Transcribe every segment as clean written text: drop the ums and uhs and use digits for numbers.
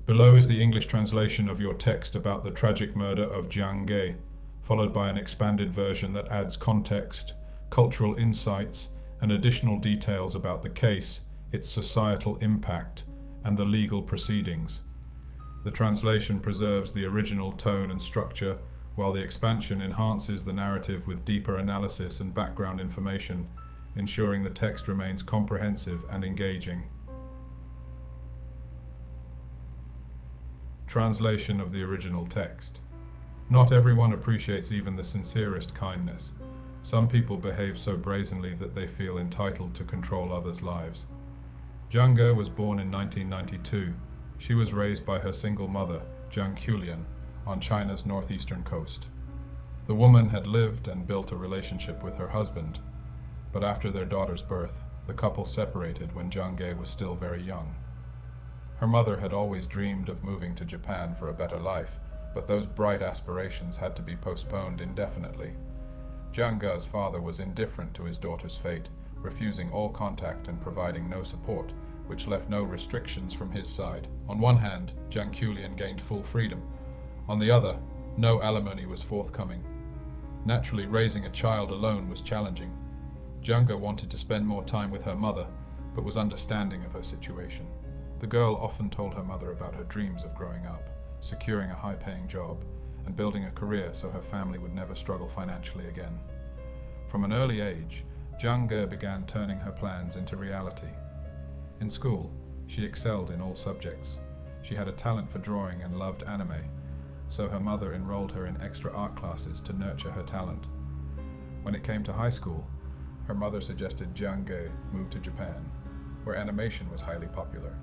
Below is the English translation of your text about the tragic murder of Jiang Ge, followed by an expanded version that adds context, cultural insights, and additional details about the case, its societal impact, and the legal proceedings. The translation preserves the original tone and structure, while the expansion enhances the narrative with deeper analysis and background information, ensuring the text remains comprehensive and engaging. Translation of the original text. Not everyone appreciates even the sincerest kindness. Some people behave so brazenly that they feel entitled to control others' lives. Jiang Ge was born in 1992. She was raised by her single mother, Jiang Ge, on China's northeastern coast. The woman had lived and built a relationship with her husband, but after their daughter's birth, the couple separated when Jiang Ge was still very young. Her mother had always dreamed of moving to Japan for a better life, but those bright aspirations had to be postponed indefinitely. Jiang Ge's father was indifferent to his daughter's fate, refusing all contact and providing no support, which left no restrictions from his side. On one hand, Jiang Ge gained full freedom. On the other, no alimony was forthcoming. Naturally, raising a child alone was challenging. Jiang Ge wanted to spend more time with her mother, but was understanding of her situation. The girl often told her mother about her dreams of growing up, securing a high-paying job, and building a career so her family would never struggle financially again. From an early age, Jiang Ge began turning her plans into reality. In school, she excelled in all subjects. She had a talent for drawing and loved anime, so her mother enrolled her in extra art classes to nurture her talent. When it came to high school, her mother suggested Jiang Ge move to Japan, where animation was highly popular.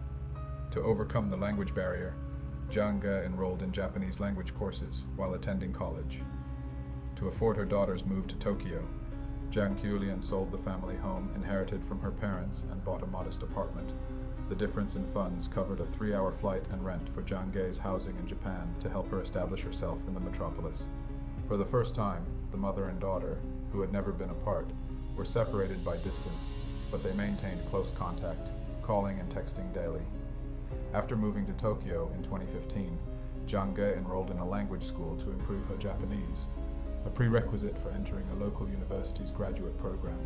To overcome the language barrier, Jiang Ge enrolled in Japanese language courses while attending college. To afford her daughter's move to Tokyo, Jiang Ge sold the family home inherited from her parents and bought a modest apartment. The difference in funds covered a 3-hour flight and rent for Jiang Ge's housing in Japan to help her establish herself in the metropolis. For the first time, the mother and daughter, who had never been apart, were separated by distance, but they maintained close contact, calling and texting daily. After moving to Tokyo in 2015, Jiang Ge enrolled in a language school to improve her Japanese, a prerequisite for entering a local university's graduate program.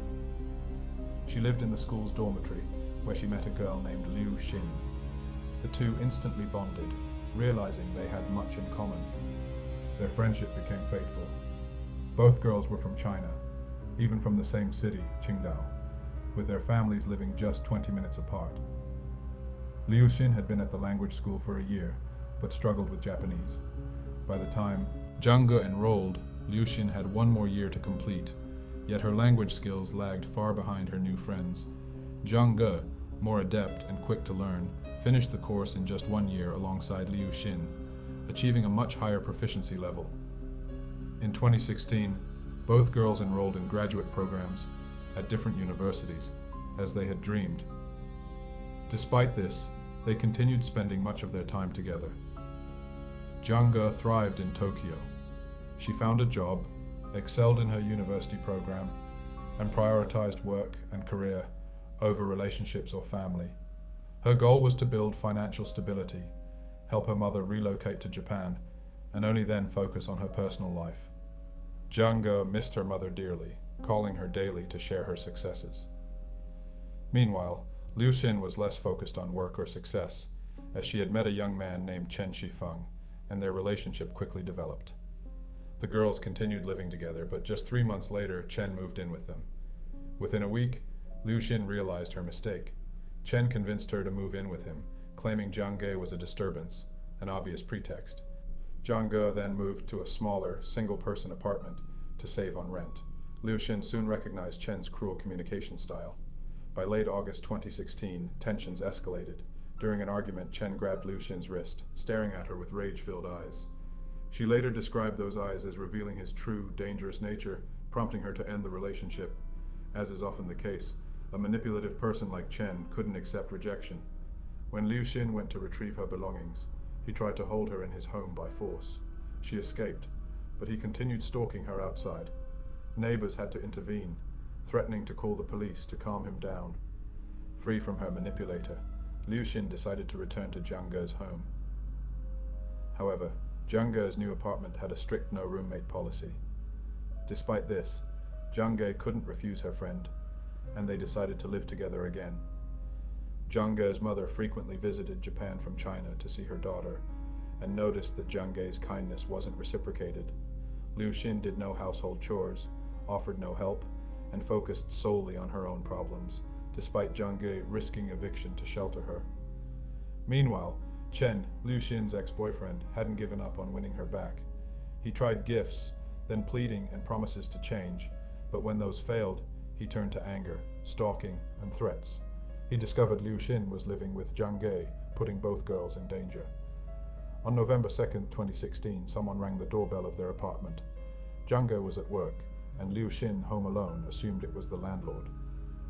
She lived in the school's dormitory, where she met a girl named Liu Xin. The two instantly bonded, realizing they had much in common. Their friendship became fateful. Both girls were from China, even from the same city, Qingdao, with their families living just 20 minutes apart. Liu Xin had been at the language school for a year, but struggled with Japanese. By the time Jiang Ge enrolled, Liu Xin had 1 more year to complete, yet her language skills lagged far behind her new friends. Jiang Ge, more adept and quick to learn, finished the course in just 1 year alongside Liu Xin, achieving a much higher proficiency level. In 2016, both girls enrolled in graduate programs at different universities, as they had dreamed. Despite this, they continued spending much of their time together. Jiang Ge thrived in Tokyo. She found a job, excelled in her university program, and prioritized work and career over relationships or family. Her goal was to build financial stability, help her mother relocate to Japan, and only then focus on her personal life. Jiang Ge missed her mother dearly, calling her daily to share her successes. Meanwhile, Liu Xin was less focused on work or success, as she had met a young man named Chen Shifeng, and their relationship quickly developed. The girls continued living together, but just 3 months later, Chen moved in with them. Within a week, Liu Xin realized her mistake. Chen convinced her to move in with him, claiming Jiang Ge was a disturbance, an obvious pretext. Jiang Ge then moved to a smaller, single-person apartment to save on rent. Liu Xin soon recognized Chen's cruel communication style. By late August 2016, tensions escalated. During an argument, Chen grabbed Liu Xin's wrist, staring at her with rage-filled eyes. She later described those eyes as revealing his true, dangerous nature, prompting her to end the relationship. As is often the case, a manipulative person like Chen couldn't accept rejection. When Liu Xin went to retrieve her belongings, he tried to hold her in his home by force. She escaped, but he continued stalking her outside. Neighbors had to intervene, threatening to call the police to calm him down. Free from her manipulator, Liu Xin decided to return to Jiang Ge's home. However, Jiang Ge's new apartment had a strict no roommate policy. Despite this, Jiang Ge couldn't refuse her friend, and they decided to live together again. Jiang Ge's mother frequently visited Japan from China to see her daughter, and noticed that Jiang Ge's kindness wasn't reciprocated. Liu Xin did no household chores, offered no help, and focused solely on her own problems, despite Jiang Ge risking eviction to shelter her. Meanwhile, Chen, Liu Xin's ex-boyfriend, hadn't given up on winning her back. He tried gifts, then pleading and promises to change, but when those failed, he turned to anger, stalking, and threats. He discovered Liu Xin was living with Jiang Ge, putting both girls in danger. On November 2nd, 2016, someone rang the doorbell of their apartment. Jiang Ge was at work, and Liu Xin, home alone, assumed it was the landlord.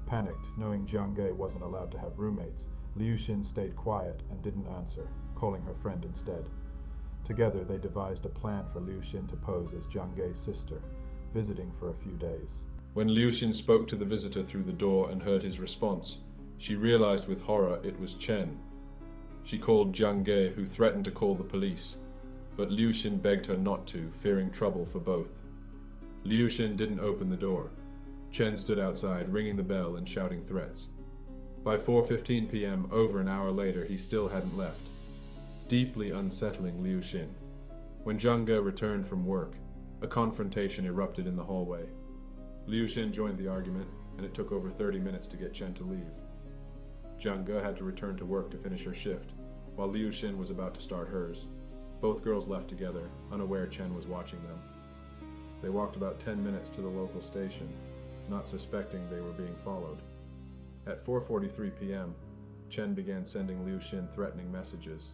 Panicked, knowing Jiang Ge wasn't allowed to have roommates, Liu Xin stayed quiet and didn't answer, calling her friend instead. Together, they devised a plan for Liu Xin to pose as Jiang Ge's sister, visiting for a few days. When Liu Xin spoke to the visitor through the door and heard his response, she realized with horror it was Chen. She called Jiang Ge, who threatened to call the police, but Liu Xin begged her not to, fearing trouble for both. Liu Xin didn't open the door. Chen stood outside, ringing the bell and shouting threats. By 4:15 p.m., over an hour later, he still hadn't left, deeply unsettling Liu Xin. When Jiang Ge returned from work, a confrontation erupted in the hallway. Liu Xin joined the argument, and it took over 30 minutes to get Chen to leave. Jiang Ge had to return to work to finish her shift, while Liu Xin was about to start hers. Both girls left together, unaware Chen was watching them. They walked about 10 minutes to the local station, not suspecting they were being followed. At 4:43 p.m., Chen began sending Liu Xin threatening messages,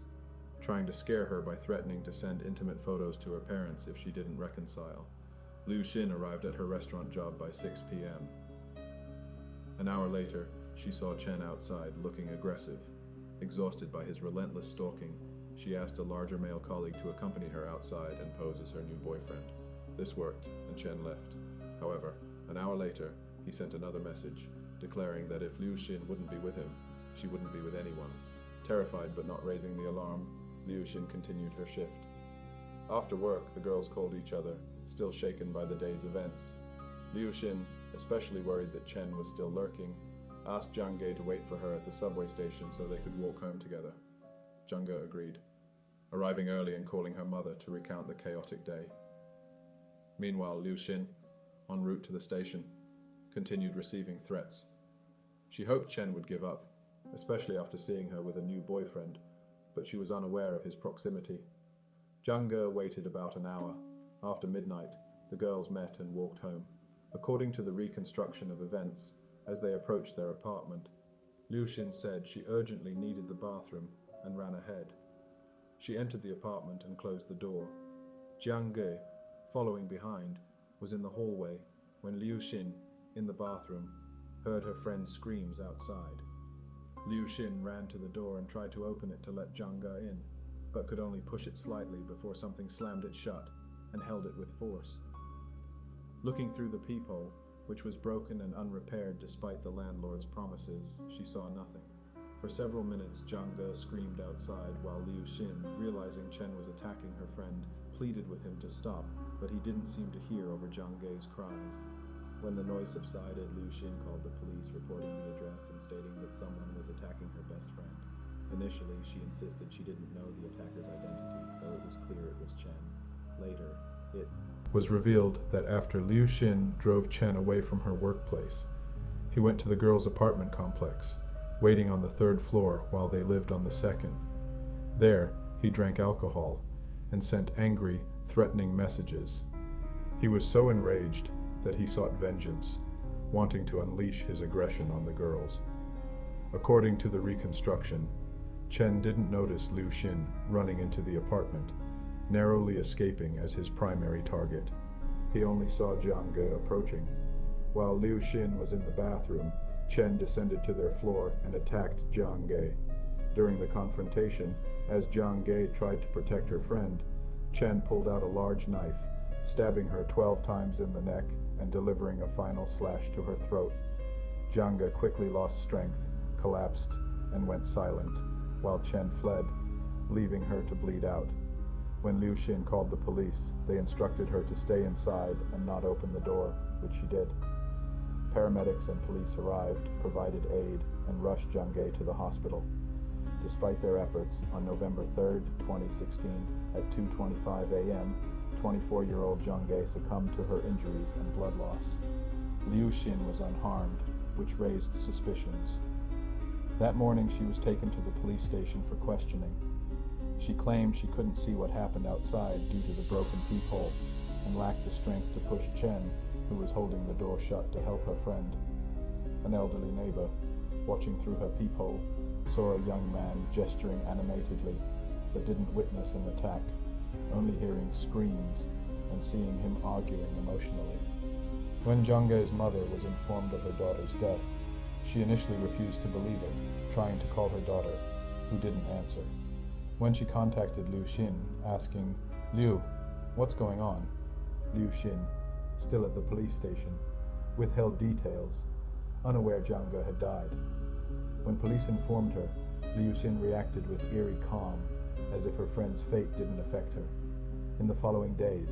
trying to scare her by threatening to send intimate photos to her parents if she didn't reconcile. Liu Xin arrived at her restaurant job by 6 p.m. An hour later, she saw Chen outside, looking aggressive. Exhausted by his relentless stalking, she asked a larger male colleague to accompany her outside and pose as her new boyfriend. This worked, and Chen left. However, an hour later, he sent another message, declaring that if Liu Xin wouldn't be with him, she wouldn't be with anyone. Terrified but not raising the alarm, Liu Xin continued her shift. After work, the girls called each other, still shaken by the day's events. Liu Xin, especially worried that Chen was still lurking, asked Jiang Ge to wait for her at the subway station so they could walk home together. Jiang Ge agreed, arriving early and calling her mother to recount the chaotic day. Meanwhile, Liu Xin, en route to the station, continued receiving threats. She hoped Chen would give up, especially after seeing her with a new boyfriend, but she was unaware of his proximity. Jiang Ge waited about an hour. After midnight, the girls met and walked home. According to the reconstruction of events, as they approached their apartment, Liu Xin said she urgently needed the bathroom and ran ahead. She entered the apartment and closed the door. Jiang Ge, following behind, was in the hallway when Liu Xin, in the bathroom, heard her friend's screams outside. Liu Xin ran to the door and tried to open it to let Jiang Ge in, but could only push it slightly before something slammed it shut and held it with force. Looking through the peephole, which was broken and unrepaired despite the landlord's promises, she saw nothing. For several minutes, Jiang Ge screamed outside while Liu Xin, realizing Chen was attacking her friend, pleaded with him to stop, but he didn't seem to hear over Jiang Ge's cries. When the noise subsided, Liu Xin called the police, reporting the address and stating that someone was attacking her best friend. Initially, she insisted she didn't know the attacker's identity, though it was clear it was Chen. Later, it was revealed that after Liu Xin drove Chen away from her workplace, he went to the girls' apartment complex, waiting on the third floor while they lived on the second. There, he drank alcohol and sent angry, threatening messages. He was so enraged that he sought vengeance, wanting to unleash his aggression on the girls. According to the reconstruction, Chen didn't notice Liu Xin running into the apartment, narrowly escaping as his primary target. He only saw Jiang Ge approaching. While Liu Xin was in the bathroom, Chen descended to their floor and attacked Jiang Ge. During the confrontation, as Jiang Ge tried to protect her friend, Chen pulled out a large knife, stabbing her 12 times in the neck and delivering a final slash to her throat. Jiang Ge quickly lost strength, collapsed, and went silent, while Chen fled, leaving her to bleed out. When Liu Xin called the police, they instructed her to stay inside and not open the door, which she did. Paramedics and police arrived, provided aid, and rushed Jiang Ge to the hospital. Despite their efforts, on November 3, 2016, at 2:25 a.m., 24-year-old Jiang Ge succumbed to her injuries and blood loss. Liu Xin was unharmed, which raised suspicions. That morning, she was taken to the police station for questioning. She claimed she couldn't see what happened outside due to the broken peephole and lacked the strength to push Chen, who was holding the door shut, to help her friend. An elderly neighbor, watching through her peephole, saw a young man gesturing animatedly, but didn't witness an attack, only hearing screams and seeing him arguing emotionally. When Jiang Ge's mother was informed of her daughter's death, she initially refused to believe it, trying to call her daughter, who didn't answer. When she contacted Liu Xin, asking, "Liu, what's going on?" Liu Xin, still at the police station, withheld details, unaware Jiang Ge had died. When police informed her, Liu Xin reacted with eerie calm, as if her friend's fate didn't affect her. In the following days,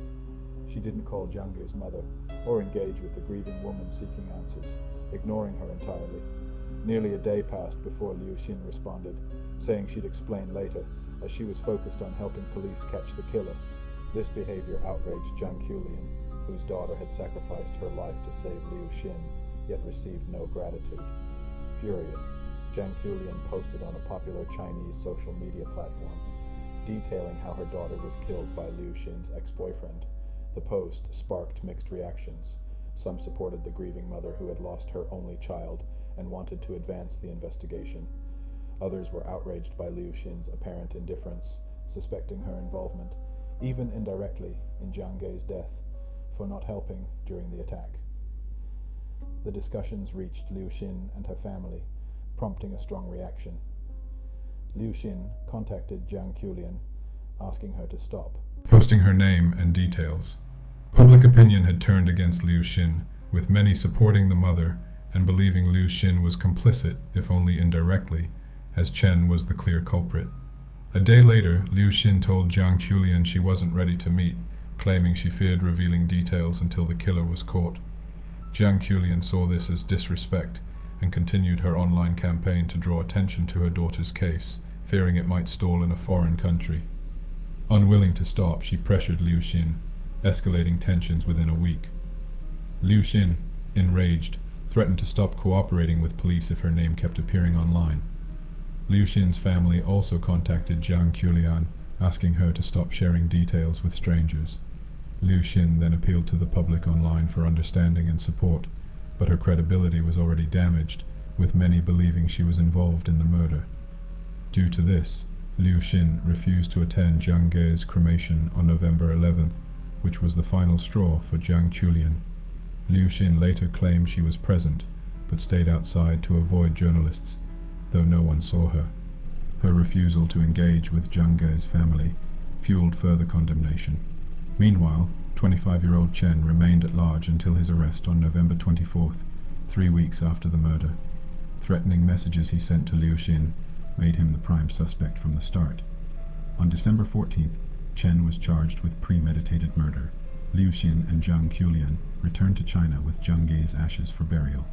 she didn't call Jiang Ge's mother or engage with the grieving woman seeking answers, ignoring her entirely. Nearly a day passed before Liu Xin responded, saying she'd explain later, as she was focused on helping police catch the killer. This behavior outraged Jiang Ge, whose daughter had sacrificed her life to save Liu Xin, yet received no gratitude. Furious, Jiang Ge posted on a popular Chinese social media platform, detailing how her daughter was killed by Liu Xin's ex-boyfriend. The post sparked mixed reactions. Some supported the grieving mother who had lost her only child and wanted to advance the investigation. Others were outraged by Liu Xin's apparent indifference, suspecting her involvement, even indirectly, in Jiang Ge's death, for not helping during the attack. The discussions reached Liu Xin and her family, prompting a strong reaction. Liu Xin contacted Jiang Ge, asking her to stop posting her name and details. Public opinion had turned against Liu Xin, with many supporting the mother and believing Liu Xin was complicit, if only indirectly, as Chen was the clear culprit. A day later, Liu Xin told Jiang Ge she wasn't ready to meet, claiming she feared revealing details until the killer was caught. Jiang Ge saw this as disrespect and continued her online campaign to draw attention to her daughter's case, fearing it might stall in a foreign country. Unwilling to stop, she pressured Liu Xin, escalating tensions within a week. Liu Xin, enraged, threatened to stop cooperating with police if her name kept appearing online. Liu Xin's family also contacted Jiang Ge, asking her to stop sharing details with strangers. Liu Xin then appealed to the public online for understanding and support, but her credibility was already damaged, with many believing she was involved in the murder. Due to this, Liu Xin refused to attend Jiang Ge's cremation on November 11th, which was the final straw for Jiang Ge. Liu Xin later claimed she was present, but stayed outside to avoid journalists, though no one saw her. Her refusal to engage with Jiang Ge's family fueled further condemnation. Meanwhile, 25-year-old Chen remained at large until his arrest on November 24th, 3 weeks after the murder. Threatening messages he sent to Liu Xin made him the prime suspect from the start. On December 14th, Chen was charged with premeditated murder. Liu Xin and Jiang Ge returned to China with Jiang Ge's ashes for burial.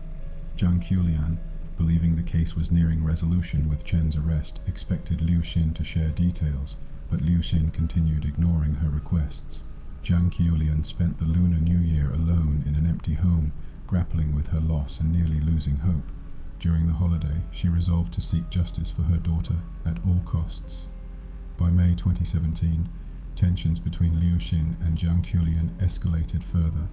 Jiang Ge, believing the case was nearing resolution with Chen's arrest, expected Liu Xin to share details, but Liu Xin continued ignoring her requests. Jiang Ge spent the Lunar New Year alone in an empty home, grappling with her loss and nearly losing hope. During the holiday, she resolved to seek justice for her daughter at all costs. By May 2017, tensions between Liu Xin and Jiang Ge escalated further.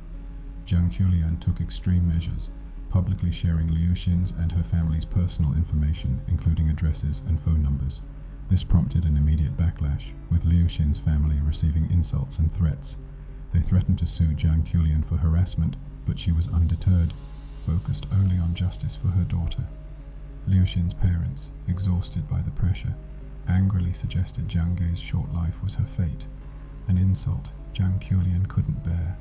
Jiang Ge took extreme measures, publicly sharing Liu Xin's and her family's personal information, including addresses and phone numbers. This prompted an immediate backlash, with Liu Xin's family receiving insults and threats. They threatened to sue Jiang Ge for harassment, but she was undeterred, focused only on justice for her daughter. Liu Xin's parents, exhausted by the pressure, angrily suggested Jiang Ge's short life was her fate, an insult Jiang Ge couldn't bear.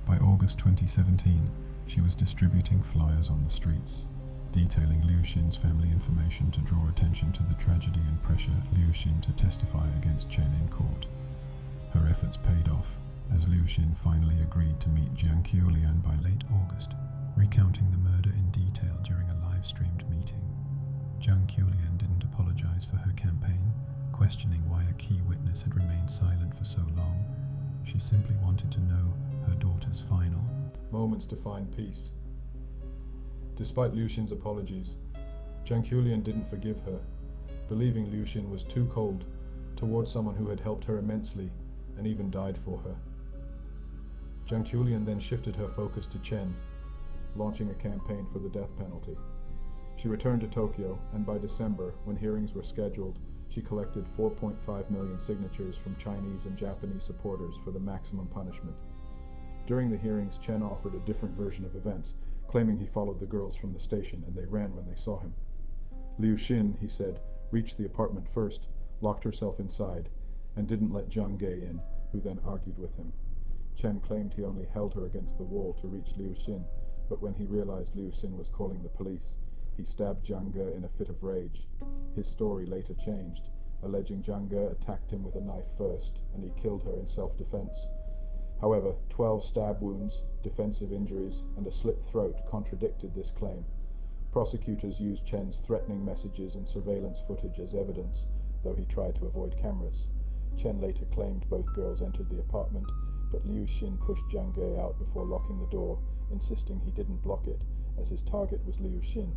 By August 2017, she was distributing flyers on the streets, detailing Liu Xin's family information to draw attention to the tragedy and pressure Liu Xin to testify against Chen in court. Her efforts paid off, as Liu Xin finally agreed to meet Jiang Ge by late August, recounting the murder in detail during a live-streamed meeting. Jiang Ge didn't apologize for her campaign, questioning why a key witness had remained silent for so long. She simply wanted to know her daughter's final moments to find peace. Despite Liu Xin's apologies, Jiang Ge didn't forgive her, believing Liu Xin was too cold towards someone who had helped her immensely and even died for her. Jiang Ge then shifted her focus to Chen, launching a campaign for the death penalty. She returned to Tokyo, and by December, when hearings were scheduled, she collected 4.5 million signatures from Chinese and Japanese supporters for the maximum punishment. During the hearings, Chen offered a different version of events, claiming he followed the girls from the station and they ran when they saw him. Liu Xin, he said, reached the apartment first, locked herself inside, and didn't let Jiang Ge in, who then argued with him. Chen claimed he only held her against the wall to reach Liu Xin, but when he realized Liu Xin was calling the police, he stabbed Jiang Ge in a fit of rage. His story later changed, alleging Jiang Ge attacked him with a knife first, and he killed her in self-defense. However, 12 stab wounds, defensive injuries, and a slit throat contradicted this claim. Prosecutors used Chen's threatening messages and surveillance footage as evidence, though he tried to avoid cameras. Chen later claimed both girls entered the apartment, but Liu Xin pushed Jiang Ge out before locking the door, insisting he didn't block it, as his target was Liu Xin.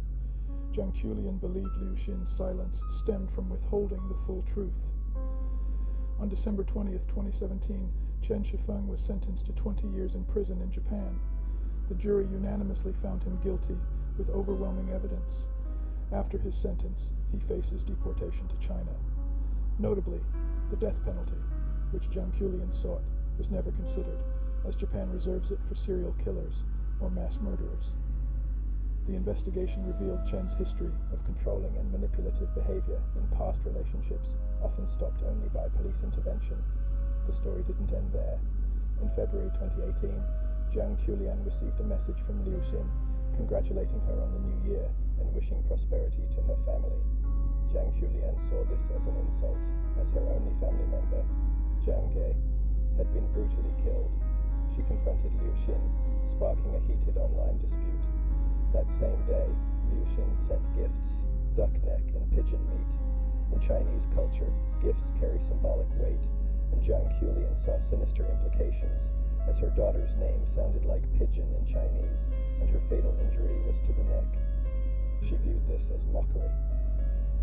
Jiang Ge believed Liu Xin's silence stemmed from withholding the full truth. On December 20th, 2017, Chen Shifeng was sentenced to 20 years in prison in Japan. The jury unanimously found him guilty, with overwhelming evidence. After his sentence, he faces deportation to China. Notably, the death penalty, which Jiang Ge sought, was never considered, as Japan reserves it for serial killers or mass murderers. The investigation revealed Chen's history of controlling and manipulative behavior in past relationships, often stopped only by police intervention. The story didn't end there. In February 2018, Jiang Ge received a message from Liu Xin, congratulating her on the new year and wishing prosperity to her family. Jiang Ge saw this as an insult, as her only family member, Jiang Ge, had been brutally killed. She confronted Liu Xin, sparking a heated online dispute. That same day, Liu Xin sent gifts, duck neck and pigeon meat. In Chinese culture, gifts carry symbolic weight, and Jiang Ge saw sinister implications, as her daughter's name sounded like pigeon in Chinese, and her fatal injury was to the neck. She viewed this as mockery.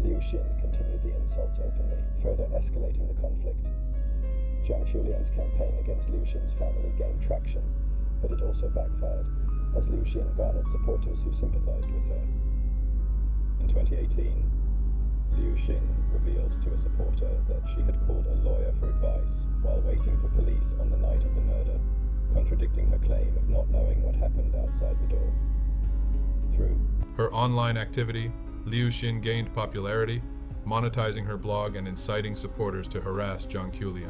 Liu Xin continued the insults openly, further escalating the conflict. Jiang Ge's campaign against Liu Xin's family gained traction, but it also backfired, as Liu Xin garnered supporters who sympathized with her. In 2018, Liu Xin revealed to a supporter that she had called a lawyer for advice while waiting for police on the night of the murder, contradicting her claim of not knowing what happened outside the door. Through her online activity, Liu Xin gained popularity, monetizing her blog and inciting supporters to harass Jiang Ge.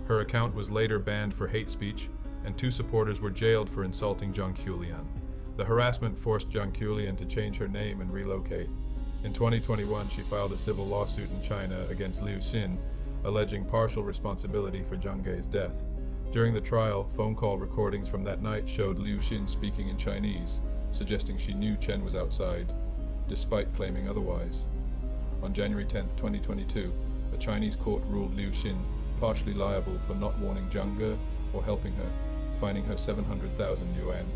Her account was later banned for hate speech, and 2 supporters were jailed for insulting Jiang Ge. The harassment forced Jiang Ge to change her name and relocate. In 2021, she filed a civil lawsuit in China against Liu Xin, alleging partial responsibility for Jiang Ge's death. During the trial, phone call recordings from that night showed Liu Xin speaking in Chinese, suggesting she knew Chen was outside, despite claiming otherwise. On January 10, 2022, a Chinese court ruled Liu Xin partially liable for not warning Jiang Ge or helping her, fining her 700,000 yuan.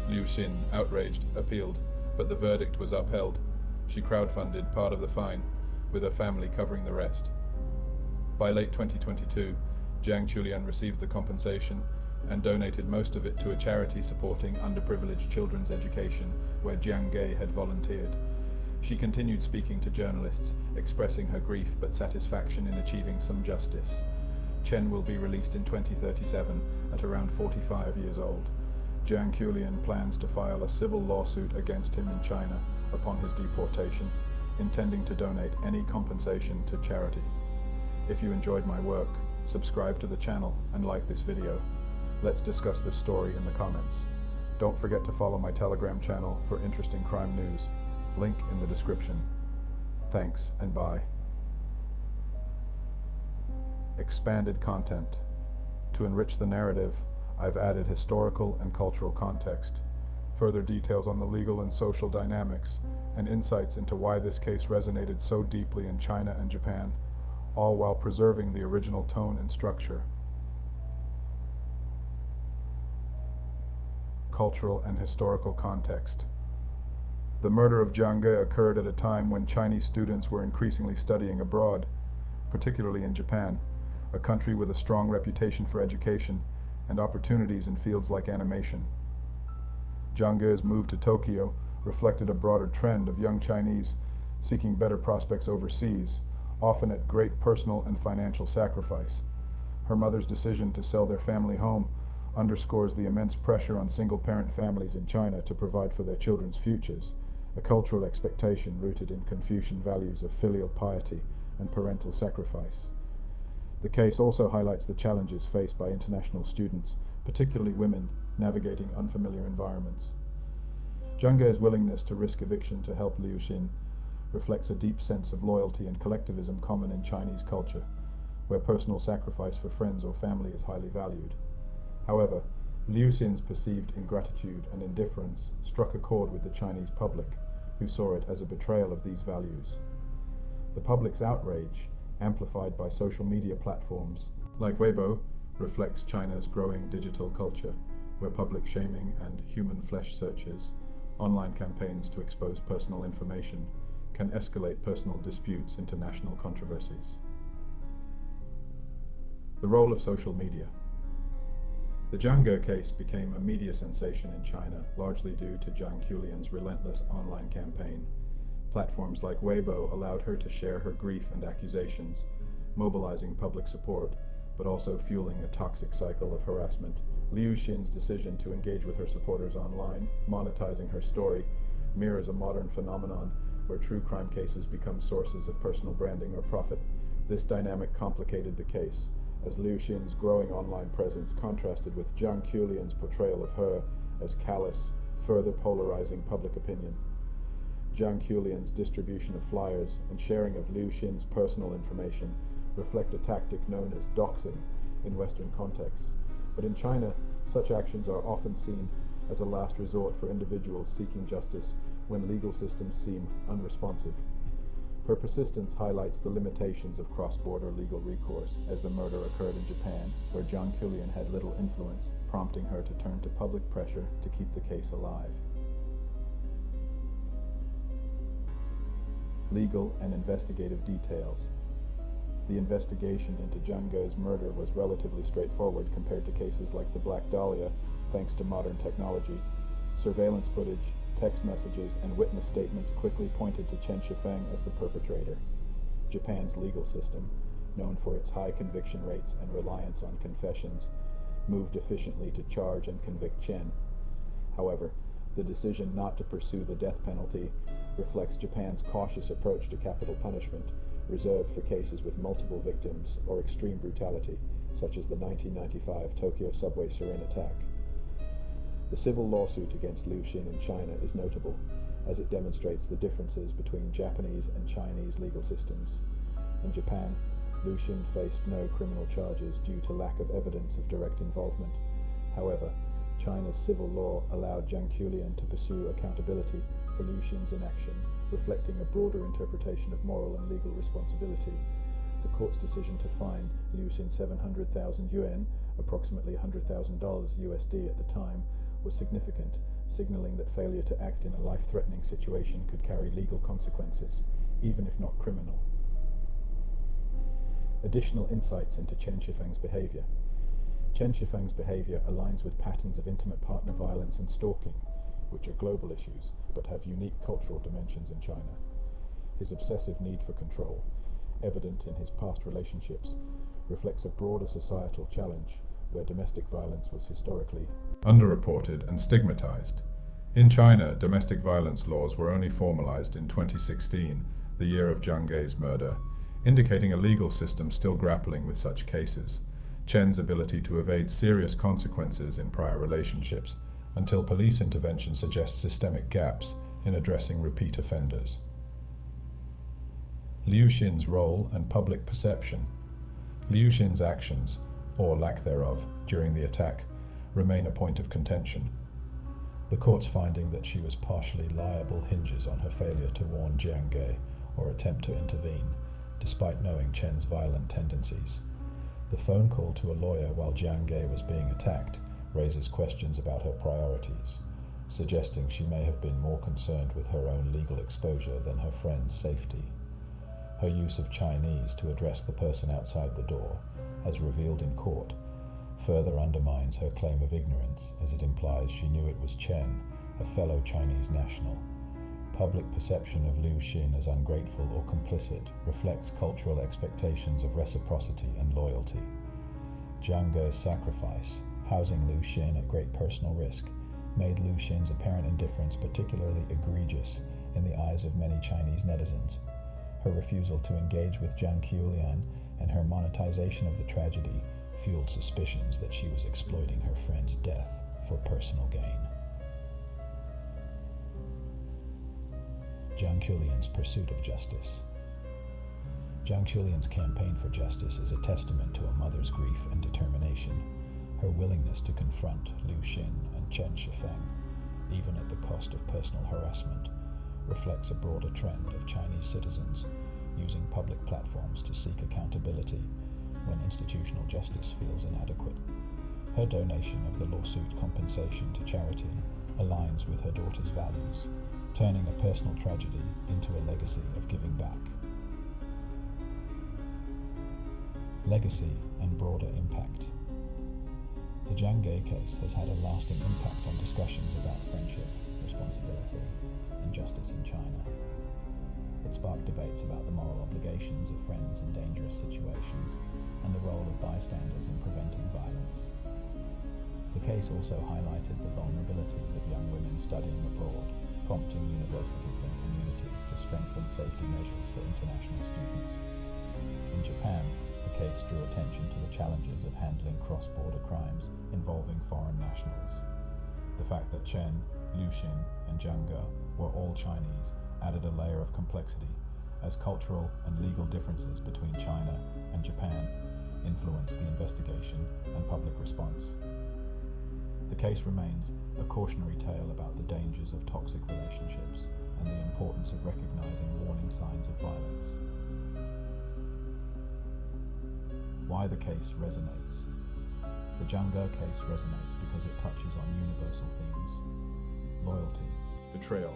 Liu Xin, outraged, appealed, but the verdict was upheld. She crowdfunded part of the fine, with her family covering the rest. By late 2022, Jiang Ge received the compensation and donated most of it to a charity supporting underprivileged children's education, where Jiang Ge had volunteered. She continued speaking to journalists, expressing her grief but satisfaction in achieving some justice. Chen will be released in 2037 at around 45 years old. Jiang Ge plans to file a civil lawsuit against him in China upon his deportation, intending to donate any compensation to charity. If you enjoyed my work, subscribe to the channel and like this video. Let's discuss this story in the comments. Don't forget to follow my Telegram channel for interesting crime news. Link in the description. Thanks and bye. Expanded content. To enrich the narrative, I've added historical and cultural context, further details on the legal and social dynamics, and insights into why this case resonated so deeply in China and Japan, all while preserving the original tone and structure. Cultural and historical context. The murder of Jiang Ge occurred at a time when Chinese students were increasingly studying abroad, particularly in Japan, a country with a strong reputation for education and opportunities in fields like animation. Jiang Ge's move to Tokyo reflected a broader trend of young Chinese seeking better prospects overseas, often at great personal and financial sacrifice. Her mother's decision to sell their family home underscores the immense pressure on single-parent families in China to provide for their children's futures, a cultural expectation rooted in Confucian values of filial piety and parental sacrifice. The case also highlights the challenges faced by international students, particularly women, navigating unfamiliar environments. Jiang Ge's willingness to risk eviction to help Liu Xin reflects a deep sense of loyalty and collectivism common in Chinese culture, where personal sacrifice for friends or family is highly valued. However, Liu Xin's perceived ingratitude and indifference struck a chord with the Chinese public, who saw it as a betrayal of these values. The public's outrage, amplified by social media platforms like Weibo, reflects China's growing digital culture, where public shaming and human flesh searches, online campaigns to expose personal information, can escalate personal disputes into national controversies. The role of social media. The Jiang Ge case became a media sensation in China, largely due to Jiang Qulian's relentless online campaign. Platforms like Weibo allowed her to share her grief and accusations, mobilizing public support, but also fueling a toxic cycle of harassment. Liu Xin's decision to engage with her supporters online, monetizing her story, mirrors a modern phenomenon where true crime cases become sources of personal branding or profit. This dynamic complicated the case, as Liu Xin's growing online presence contrasted with Jiang Qulian's portrayal of her as callous, further polarizing public opinion. Jiang Qulian's distribution of flyers and sharing of Liu Xin's personal information reflect a tactic known as doxing in Western contexts, but in China, such actions are often seen as a last resort for individuals seeking justice when legal systems seem unresponsive. Her persistence highlights the limitations of cross-border legal recourse, as the murder occurred in Japan, where Jiang Qulian had little influence, prompting her to turn to public pressure to keep the case alive. Legal and investigative details. The investigation into Jiang Ge's murder was relatively straightforward compared to cases like the Black Dahlia, thanks to modern technology. Surveillance footage, text messages, and witness statements quickly pointed to Chen Shifeng as the perpetrator. Japan's legal system, known for its high conviction rates and reliance on confessions, moved efficiently to charge and convict Chen. However, the decision not to pursue the death penalty reflects Japan's cautious approach to capital punishment, reserved for cases with multiple victims or extreme brutality, such as the 1995 Tokyo subway sarin attack. The civil lawsuit against Liu Xin in China is notable, as it demonstrates the differences between Japanese and Chinese legal systems. In Japan, Liu Xin faced no criminal charges due to lack of evidence of direct involvement. However, China's civil law allowed Jiang Qulian to pursue accountability for Liu Xin's inaction, reflecting a broader interpretation of moral and legal responsibility. The court's decision to fine Liu Xin 700,000 yuan, approximately $100,000 USD at the time, was significant, signaling that failure to act in a life-threatening situation could carry legal consequences, even if not criminal. Additional insights into Chen Shifeng's behavior. Chen Shifeng's behavior aligns with patterns of intimate partner violence and stalking, which are global issues but have unique cultural dimensions in China. His obsessive need for control, evident in his past relationships, reflects a broader societal challenge where domestic violence was historically underreported and stigmatized. In China, domestic violence laws were only formalized in 2016, the year of Jiang Ge's murder, indicating a legal system still grappling with such cases. Chen's ability to evade serious consequences in prior relationships until police intervention suggests systemic gaps in addressing repeat offenders. Liu Xin's role and public perception. Liu Xin's actions, or lack thereof, during the attack, remain a point of contention. The court's finding that she was partially liable hinges on her failure to warn Jiang Ge or attempt to intervene, despite knowing Chen's violent tendencies. The phone call to a lawyer while Jiang Ge was being attacked raises questions about her priorities, suggesting she may have been more concerned with her own legal exposure than her friend's safety. Her use of Chinese to address the person outside the door, as revealed in court, further undermines her claim of ignorance, as it implies she knew it was Chen, a fellow Chinese national. Public perception of Liu Xin as ungrateful or complicit reflects cultural expectations of reciprocity and loyalty. Jiang Ge's sacrifice, housing Liu Xin at great personal risk, made Liu Xin's apparent indifference particularly egregious in the eyes of many Chinese netizens. Her refusal to engage with Jiang Ge and her monetization of the tragedy fueled suspicions that she was exploiting her friend's death for personal gain. Jiang Ge's pursuit of justice. Jiang Ge's campaign for justice is a testament to a mother's grief and determination. Her willingness to confront Liu Xin and Chen Shifeng, even at the cost of personal harassment, reflects a broader trend of Chinese citizens using public platforms to seek accountability when institutional justice feels inadequate. Her donation of the lawsuit compensation to charity aligns with her daughter's values, turning a personal tragedy into a legacy of giving back. Legacy and broader impact. The Jiang Ge case has had a lasting impact on discussions about friendship, responsibility, and justice in China. It sparked debates about the moral obligations of friends in dangerous situations and the role of bystanders in preventing violence. The case also highlighted the vulnerabilities of young women studying abroad, prompting universities and communities to strengthen safety measures for international students. In Japan, the case drew attention to the challenges of handling cross-border crimes involving foreign nationals. The fact that Chen, Liu Xin, and Jiang Ge were all Chinese added a layer of complexity, as cultural and legal differences between China and Japan influenced the investigation and public response. The case remains a cautionary tale about the dangers of toxic relationships and the importance of recognizing warning signs of violence. Why the case resonates. The Jiang Ge case resonates because it touches on universal themes: loyalty, betrayal,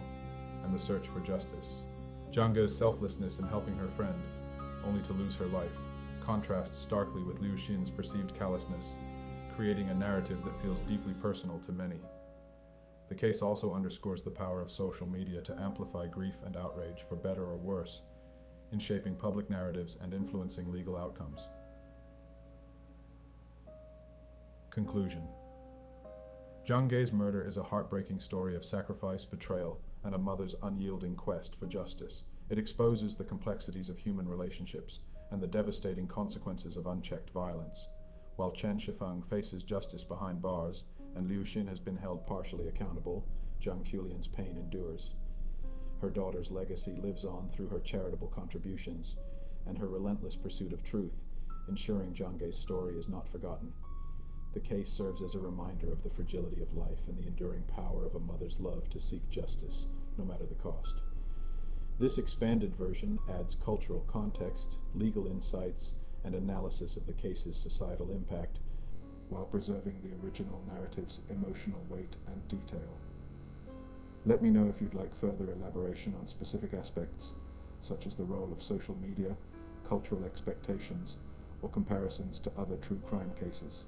and the search for justice. Jiang Ge's selflessness in helping her friend, only to lose her life, contrasts starkly with Liu Xin's perceived callousness, creating a narrative that feels deeply personal to many. The case also underscores the power of social media to amplify grief and outrage, for better or worse, in shaping public narratives and influencing legal outcomes. Conclusion. Jiang Ge's murder is a heartbreaking story of sacrifice, betrayal, and a mother's unyielding quest for justice. It exposes the complexities of human relationships and the devastating consequences of unchecked violence. While Chen Shifeng faces justice behind bars and Liu Xin has been held partially accountable, Jiang Ge's pain endures. Her daughter's legacy lives on through her charitable contributions and her relentless pursuit of truth, ensuring Jiang Ge's story is not forgotten. The case serves as a reminder of the fragility of life and the enduring power of a mother's love to seek justice, no matter the cost. This expanded version adds cultural context, legal insights, and analysis of the case's societal impact, while preserving the original narrative's emotional weight and detail. Let me know if you'd like further elaboration on specific aspects, such as the role of social media, cultural expectations, or comparisons to other true crime cases.